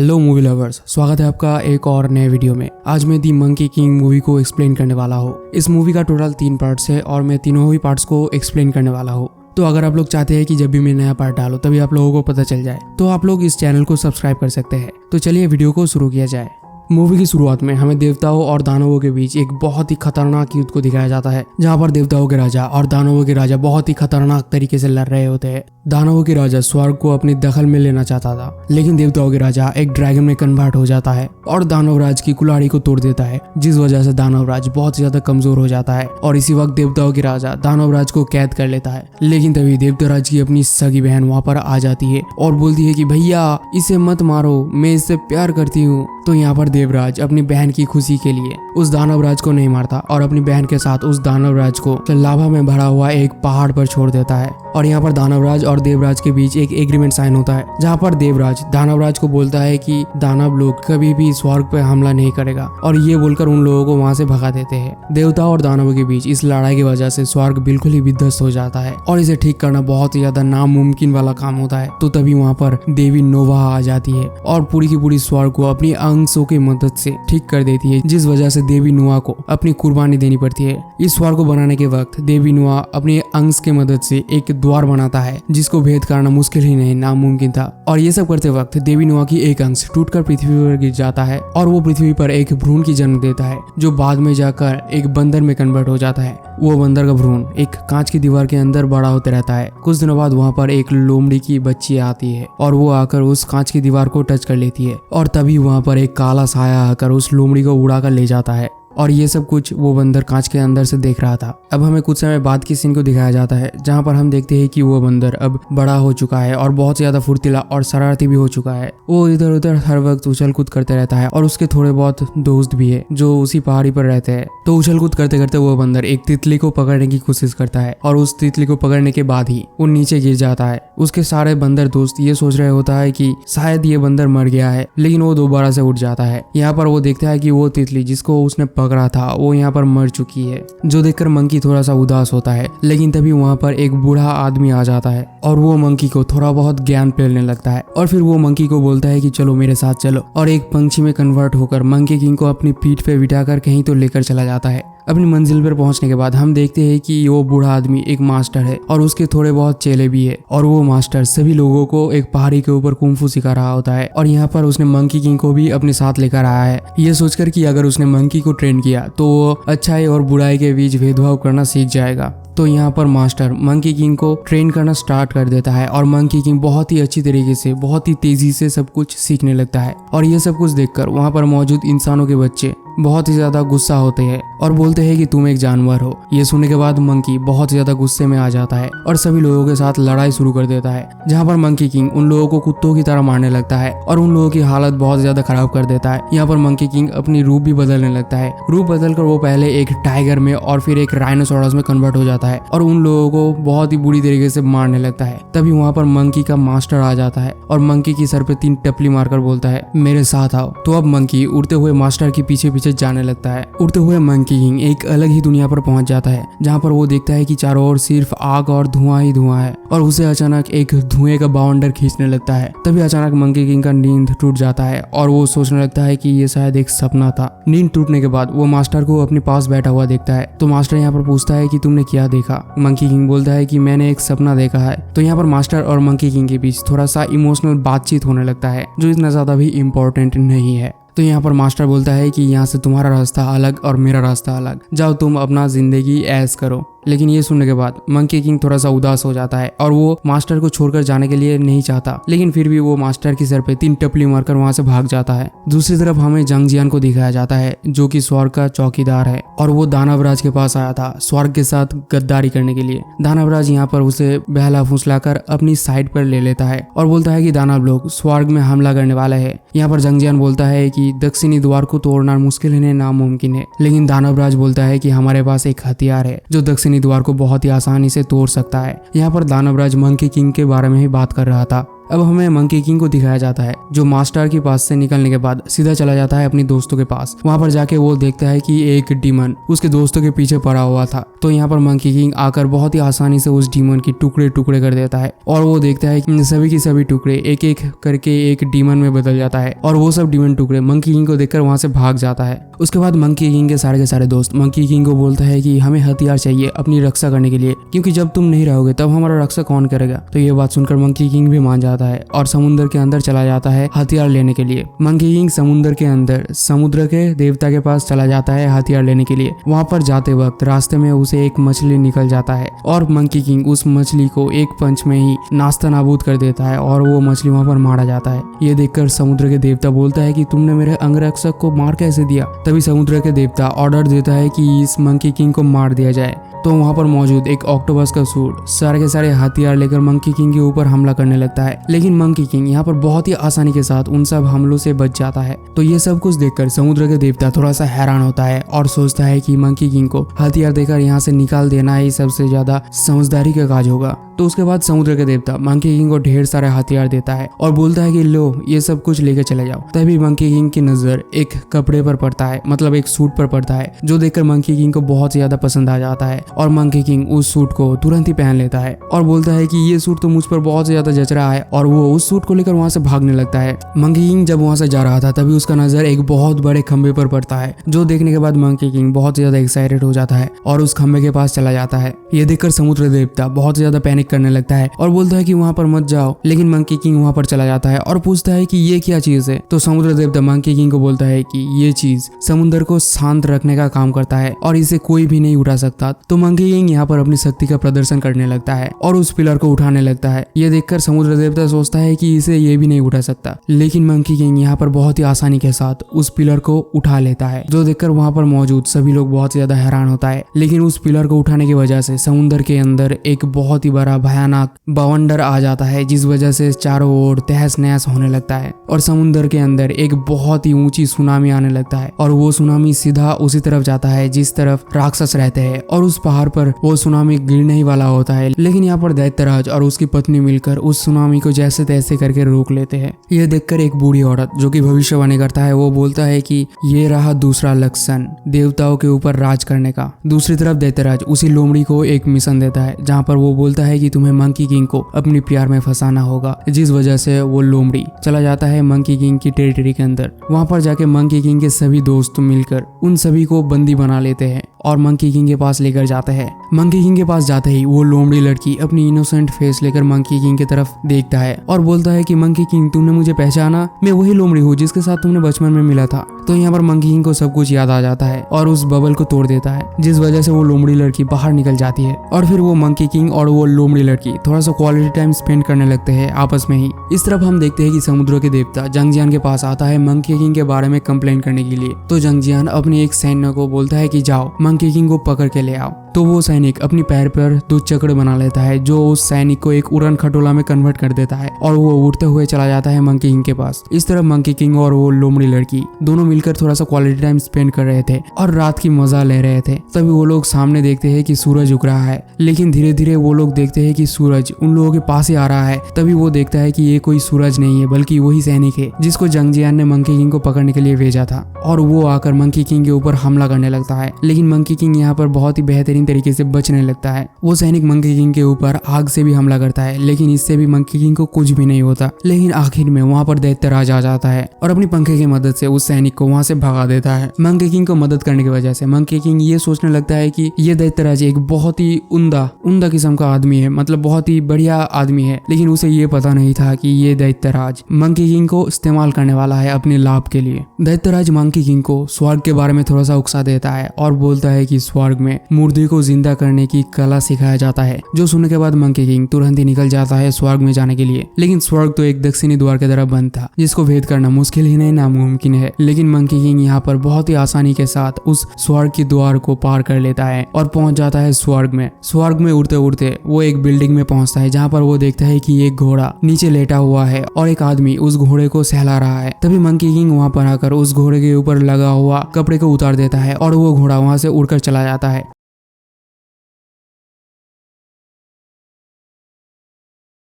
Hello movie lovers, स्वागत है आपका एक और नए वीडियो में। आज मैं दी मंकी किंग मूवी को एक्सप्लेन करने वाला हूँ। इस मूवी का टोटल 3 पार्ट्स है और मैं तीनों ही पार्ट्स को एक्सप्लेन करने वाला हूँ। तो अगर आप लोग चाहते हैं कि जब भी मैं नया पार्ट डालूं तभी आप लोगों को पता चल जाए तो आप लोग इस चैनल को सब्सक्राइब कर सकते हैं। तो चलिए वीडियो को शुरू किया जाए। मूवी की शुरुआत में हमें देवताओं और दानवों के बीच एक बहुत ही खतरनाक युद्ध को दिखाया जाता है, जहाँ पर देवताओं के राजा और दानवों के राजा बहुत ही खतरनाक तरीके से लड़ रहे होते हैं। दानवों के राजा स्वर्ग को अपनी दखल में लेना चाहता था, लेकिन देवताओं के राजा एक ड्रैगन में कन्वर्ट हो जाता है और दानवराज की कुल्हाड़ी को तोड़ देता है, जिस वजह से दानवराज बहुत ज्यादा कमजोर हो जाता है। और इसी वक्त देवताओं के राजा दानवराज को कैद कर लेता है। लेकिन तभी देवताराज की अपनी सगी बहन वहाँ पर आ जाती है और बोलती है कि भैया इसे मत मारो, मैं इससे प्यार करती हूँ। तो यहाँ पर देवराज अपनी बहन की खुशी के लिए उस दानवराज को नहीं मारता और अपनी बहन के साथ उस दानवराज को लावा में भरा हुआ एक पहाड़ पर छोड़ देता है। और यहाँ पर दानवराज और देवराज के बीच एक एग्रीमेंट साइन होता है, जहाँ पर देवराज दानवराज को बोलता है कि दानव लोग कभी भी स्वर्ग पे हमला नहीं करेगा, और ये बोलकर उन लोगों को वहाँ से भगा देते हैं। देवताओं और दानवों के बीच इस लड़ाई की वजह से स्वर्ग बिल्कुल ही विध्वस्त हो जाता है और इसे ठीक करना बहुत ही ज्यादा नामुमकिन वाला काम होता है। तो तभी वहाँ पर देवी नोवा आ जाती है और पूरी की पूरी स्वर्ग को अपनी अंशों की मदद से ठीक कर देती है, जिस वजह से देवी नोवा को अपनी कुर्बानी देनी पड़ती है। इस स्वर्ग को बनाने के वक्त देवी नोवा अपने अंश की मदद से एक द्वार बनाता है, जिसको भेद करना मुश्किल ही नहीं नामुमकिन था। और ये सब करते वक्त देवी नोवा की एक अंश टूटकर पृथ्वी पर गिर जाता है और वो पृथ्वी पर एक भ्रूण की जन्म देता है, जो बाद में जाकर एक बंदर में कन्वर्ट हो जाता है। वो बंदर का भ्रूण एक कांच की दीवार के अंदर बड़ा होते रहता है। कुछ दिनों बाद वहाँ पर एक लोमड़ी की बच्ची आती है और वो आकर उस कांच की दीवार को टच कर लेती है, और तभी वहाँ पर एक काला साया आकर उस लोमड़ी को उड़ा कर ले जाता है। और ये सब कुछ वो बंदर कांच के अंदर से देख रहा था। अब हमें कुछ समय बाद की सीन को दिखाया जाता है, जहाँ पर हम देखते हैं कि वो बंदर अब बड़ा हो चुका है और बहुत ज्यादा फुर्तीला और शरारती भी हो चुका है। वो इधर उधर हर वक्त उछल कूद करते रहता है और उसके थोड़े बहुत दोस्त भी है जो उसी पहाड़ी पर रहते हैं। तो उछल कूद करते करते वो बंदर एक तितली को पकड़ने की कोशिश करता है और उस तितली को पकड़ने के बाद ही वो नीचे गिर जाता है। उसके सारे बंदर दोस्त ये सोच रहे होता है कि शायद ये बंदर मर गया है, लेकिन वो दोबारा से उठ जाता है। यहाँ पर वो देखता है कि वो तितली जिसको उसने पकड़ा था वो यहाँ पर मर चुकी है, जो देखकर मंकी थोड़ा सा उदास होता है। लेकिन तभी वहाँ पर एक बूढ़ा आदमी आ जाता है और वो मंकी को थोड़ा बहुत ज्ञान पिलाने लगता है, और फिर वो मंकी को बोलता है कि चलो मेरे साथ चलो, और एक पंछी में कन्वर्ट होकर मंकी किंग को अपनी पीठ पे बिठाकर कहीं तो लेकर चला जाता है। अपनी मंजिल पर पहुंचने के बाद हम देखते हैं कि वो बूढ़ा आदमी एक मास्टर है और उसके थोड़े बहुत चेले भी है, और वो मास्टर सभी लोगों को एक पहाड़ी के ऊपर कुंफू सिखा रहा होता है। और यहाँ पर उसने मंकी किंग को भी अपने साथ लेकर आया है, ये सोचकर कि अगर उसने मंकी को ट्रेन किया तो वो अच्छाई और बुराई के बीच भेदभाव करना सीख जाएगा। तो यहाँ पर मास्टर मंकी किंग को ट्रेन करना स्टार्ट कर देता है और मंकी किंग बहुत ही अच्छी तरीके से बहुत ही तेजी से सब कुछ सीखने लगता है। और ये सब कुछ देखकर वहाँ पर मौजूद इंसानों के बच्चे बहुत ही ज्यादा गुस्सा होते हैं और बोलते हैं कि तुम एक जानवर हो। ये सुनने के बाद मंकी बहुत ज्यादा गुस्से में आ जाता है और सभी लोगों के साथ लड़ाई शुरू कर देता है, जहाँ पर मंकी किंग उन लोगों को कुत्तों की तरह मारने लगता है और उन लोगों की हालत बहुत ज्यादा खराब कर देता है। यहाँ पर मंकी किंग अपनी रूप भी बदलने लगता है। रूप बदलकर वो पहले एक टाइगर में और फिर एक राइनोसोरस में कन्वर्ट हो जाता है और उन लोगों को बहुत ही बुरी तरीके से मारने लगता है। तभी वहाँ पर मंकी का मास्टर आ जाता है और मंकी की सर पे 3 टपली मारकर बोलता है मेरे साथ आओ। तो अब मंकी उड़ते हुए मास्टर के पीछे पीछे जाने लगता है। उड़ते हुए मंकी किंग एक अलग ही दुनिया पर पहुंच जाता है, जहाँ पर वो देखता है कि चारों ओर सिर्फ आग और धुआं ही धुआं है, और उसे अचानक एक धुएं का बाउंडर खींचने लगता है। तभी अचानक मंकी किंग का नींद टूट जाता है और वो सोचने लगता है कि ये शायद एक सपना था। नींद टूटने के बाद वो मास्टर को अपने पास बैठा हुआ देखता है। तो मास्टर यहाँ पर पूछता है कि तुमने क्या देखा। मंकी किंग बोलता है कि मैंने एक सपना देखा है। तो यहाँ पर मास्टर और मंकी किंग के बीच थोड़ा सा इमोशनल बातचीत होने लगता है, जो इतना ज्यादा भी इम्पोर्टेंट नहीं है। तो यहाँ पर मास्टर बोलता है कि यहाँ से तुम्हारा रास्ता अलग और मेरा रास्ता अलग, जाओ तुम अपना जिंदगी ऐश करो। लेकिन ये सुनने के बाद मंकी किंग थोड़ा सा उदास हो जाता है और वो मास्टर को छोड़कर जाने के लिए नहीं चाहता, लेकिन फिर भी वो मास्टर की सर पे 3 टपली मारकर वहाँ से भाग जाता है। दूसरी तरफ हमें जंग जियान को दिखाया जाता है, जो कि स्वर्ग का चौकीदार है, और वो दानवराज के पास आया था स्वर्ग के साथ गद्दारी करने के लिए। दानवराज यहाँ पर उसे बहला फुसलाकर अपनी साइड पर ले लेता है और बोलता है कि दानव लोग स्वर्ग में हमला करने वाले है। यहाँ पर जंग जियान बोलता है कि दक्षिणी द्वार को तोड़ना मुश्किल है, नामुमकिन है, लेकिन दानवराज बोलता है कि हमारे पास एक हथियार है जो दक्षिणी द्वार को बहुत ही आसानी से तोड़ सकता है। यहाँ पर दानवराज मंकी किंग के बारे में ही बात कर रहा था। अब हमें मंकी किंग को दिखाया जाता है जो मास्टर के पास से निकलने के बाद सीधा चला जाता है अपनी दोस्तों के पास। वहां पर जाके वो देखता है कि एक डीमन उसके दोस्तों के पीछे पड़ा हुआ था। तो यहाँ पर मंकी किंग आकर बहुत ही आसानी से उस डीमन की टुकड़े टुकड़े कर देता है और वो देखता है कि सभी की सभी टुकड़े एक एक करके एक डीमन में बदल जाता है और वो सब डीमन टुकड़े मंकी किंग को देखकर वहां से भाग जाता है। उसके बाद मंकी किंग के सारे दोस्त मंकी किंग को बोलता है कि हमें हथियार चाहिए अपनी रक्षा करने के लिए, क्योंकि जब तुम नहीं रहोगे तब हमारा रक्षा कौन करेगा। तो ये बात सुनकर मंकी किंग भी मान जाता है और समुद्र के अंदर चला जाता है हथियार लेने के लिए। मंकी किंग समुद्र के अंदर समुद्र के देवता के पास चला जाता है हथियार लेने के लिए। वहां पर जाते वक्त रास्ते में उसे एक मछली निकल जाता है और मंकी किंग उस मछली को एक पंच में ही नास्ता नाबूद कर देता है और वो मछली वहां पर मारा जाता है। ये देखकर समुद्र के देवता बोलता है कि तुमने मेरे अंगरक्षक को मार कैसे दिया। तभी समुद्र के देवता ऑर्डर देता है कि इस मंकी किंग को मार दिया जाए। तो वहां पर मौजूद एक ऑक्टोपस का सूट सारे के सारे हथियार लेकर मंकी किंग के ऊपर हमला करने लगता है, लेकिन मंकी किंग यहाँ पर बहुत ही आसानी के साथ उन सब हमलों से बच जाता है। तो ये सब कुछ देखकर समुद्र के देवता थोड़ा सा हैरान होता है और सोचता है कि मंकी किंग को हथियार देकर यहाँ से निकाल देना ही सबसे ज्यादा समझदारी का काज होगा। तो उसके बाद समुद्र के देवता मंकी किंग को ढेर सारे हथियार देता है और बोलता है कि लो ये सब कुछ लेकर चले जाओ। तभी मंकी किंग की नजर एक कपड़े पर पड़ता है, मतलब एक सूट पर पड़ता है, जो देखकर मंकी किंग को बहुत ज्यादा पसंद आ जाता है और मंकी किंग उस सूट को तुरंत ही पहन लेता है और बोलता है कि ये सूट तो मुझ पर बहुत ज्यादा जच रहा है और वो उस सूट को लेकर वहां से भागने लगता है। मंकी किंग जब वहां से जा रहा था तभी उसका नजर एक बहुत बड़े खंबे पर पड़ता है, जो देखने के बाद मंकी किंग बहुत ज्यादा एक्साइटेड हो जाता है और उस खंबे के पास चला जाता है। ये देखकर समुद्र देवता बहुत ज्यादा पैनिक करने लगता है और बोलता है कि वहां पर मत जाओ, लेकिन मंकी किंग वहां पर चला जाता है और पूछता है कि ये क्या चीज है। तो समुद्र देवता मंकी किंग को बोलता है कि ये चीज समुद्र को शांत रखने का काम करता है और इसे कोई भी नहीं उठा सकता। तो मंकी किंग यहाँ पर अपनी शक्ति का प्रदर्शन करने लगता है और उस पिलर को उठाने लगता है। ये देखकर समुद्र देवता सोचता है कि इसे ये भी नहीं उठा सकता, लेकिन मंकी किंग यहाँ पर बहुत ही आसानी के साथ उस पिलर को उठा लेता है, जो देखकर वहां पर मौजूद सभी लोग बहुत ज्यादा हैरान होता है। लेकिन उस पिलर को उठाने की वजह से समुद्र के अंदर एक बहुत ही बड़ा भयानक बवंडर आ जाता है, जिस वजह से चारों ओर तहस नहस होने लगता है और समुद्र के अंदर एक बहुत ही ऊंची सुनामी आने लगता है और वो सुनामी सीधा उसी तरफ जाता है जिस तरफ राक्षस रहते हैं और उस पहाड़ पर वो सुनामी गिरने ही वाला होता है। लेकिन यहाँ पर दैत्यराज और उसकी पत्नी मिलकर उस सुनामी को जैसे तैसे करके रोक लेते हैं। यह देखकर एक बूढ़ी औरत जो कि भविष्यवाणी करता है वो बोलता है कि ये रहा दूसरा लक्षण देवताओं के ऊपर राज करने का। दूसरी तरफ दैत्यराज उसी लोमड़ी को एक मिशन देता है जहाँ पर वो बोलता है कि तुम्हें मंकी किंग को अपनी प्यार में फंसाना होगा, जिस वजह से वो लोमड़ी चला जाता है मंकी किंग की टेरिटरी के अंदर। वहां पर जाके मंकी किंग के सभी दोस्त मिलकर उन सभी को बंदी बना लेते हैं और मंकी किंग के पास लेकर जाते हैं। मंकी किंग के पास जाते ही वो लोमड़ी लड़की अपनी इनोसेंट फेस लेकर मंकी किंग की तरफ देखता है और बोलता है कि मंकी किंग तुमने मुझे पहचाना, मैं वही लोमड़ी हूँ जिसके साथ तुमने बचपन में मिला था। तो यहाँ पर मंकी किंग को सब कुछ याद आ जाता है और उस बबल को तोड़ देता है, जिस वजह से वो लोमड़ी लड़की बाहर निकल जाती है और फिर वो मंकी किंग और वो लोमड़ी लड़की थोड़ा सा क्वालिटी टाइम स्पेंड करने लगते हैं आपस में ही। इस तरफ हम देखते हैं कि समुद्र के देवता जंगजियान के पास आता है मंकी किंग के बारे में कंप्लेंट करने के लिए। तो जंगजियान अपने एक सैन्य को बोलता है कि जाओ मंकी किंग को पकड़ के ले आओ। तो वो सैनिक अपनी पैर पर 2 चक्र बना लेता है, जो उस सैनिक को एक उड़न खटोला में कन्वर्ट कर देता है और वो उड़ते हुए चला जाता है मंकी किंग के पास। इस तरह मंकी किंग और वो लोमड़ी लड़की दोनों मिलकर थोड़ा सा क्वालिटी टाइम स्पेंड कर रहे थे और रात की मजा ले रहे थे। तभी वो लोग सामने देखते हैं कि सूरज उग रहा है, लेकिन धीरे धीरे वो लोग देखते हैं कि सूरज उन लोगों के पास ही आ रहा है। तभी वो देखता है कि ये कोई सूरज नहीं है बल्कि वही सैनिक है जिसको जंगजियान ने मंकी किंग को पकड़ने के लिए भेजा था और वो आकर मंकी किंग के ऊपर हमला करने लगता है। लेकिन मंकी किंग यहाँ पर बहुत ही बेहतरीन तरीके से बचने लगता है। वो सैनिक मंकी किंग के ऊपर आग से भी हमला करता है, लेकिन इससे भी मंकी किंग को कुछ भी नहीं होता। लेकिन आखिर में वहां पर दैत्यराज आ जाता है और अपनी पंखे की मदद से उस सैनिक को वहां से भगा देता है। मंकी किंग को मदद करने की वजह से मंकी किंग ये सोचने लगता है कि ये दैत्यराज एक बहुत ही उम्दा किस्म का आदमी है, मतलब बहुत ही बढ़िया आदमी है। लेकिन उसे ये पता नहीं था कि ये दैत्यराज मंकी किंग को इस्तेमाल करने वाला है अपने लाभ के लिए। दैत्यराज मंकी किंग को स्वर्ग के बारे में थोड़ा सा उकसा देता है और बोलता है कि स्वर्ग में मुर्दे को जिंदा करने की कला सिखाया जाता है, जो सुनने के बाद मंकी किंग तुरंत ही निकल जाता है स्वर्ग में जाने के लिए। लेकिन स्वर्ग तो एक दक्षिणी द्वार की तरफ बंद था, जिसको भेद करना मुश्किल ही नहीं नामुमकिन है। लेकिन मंकी किंग यहाँ पर बहुत ही आसानी के साथ उस स्वर्ग की द्वार को पार कर लेता है और पहुंच जाता है स्वर्ग में। स्वर्ग में उड़ते उड़ते वो एक बिल्डिंग में पहुंचता है, जहाँ पर वो देखता है कि एक घोड़ा नीचे लेटा हुआ है और एक आदमी उस घोड़े को सहला रहा है। तभी मंकी किंग वहां पर आकर उस घोड़े के ऊपर लगा हुआ कपड़े को उतार देता है और वो घोड़ा वहां से उड़कर चला जाता है।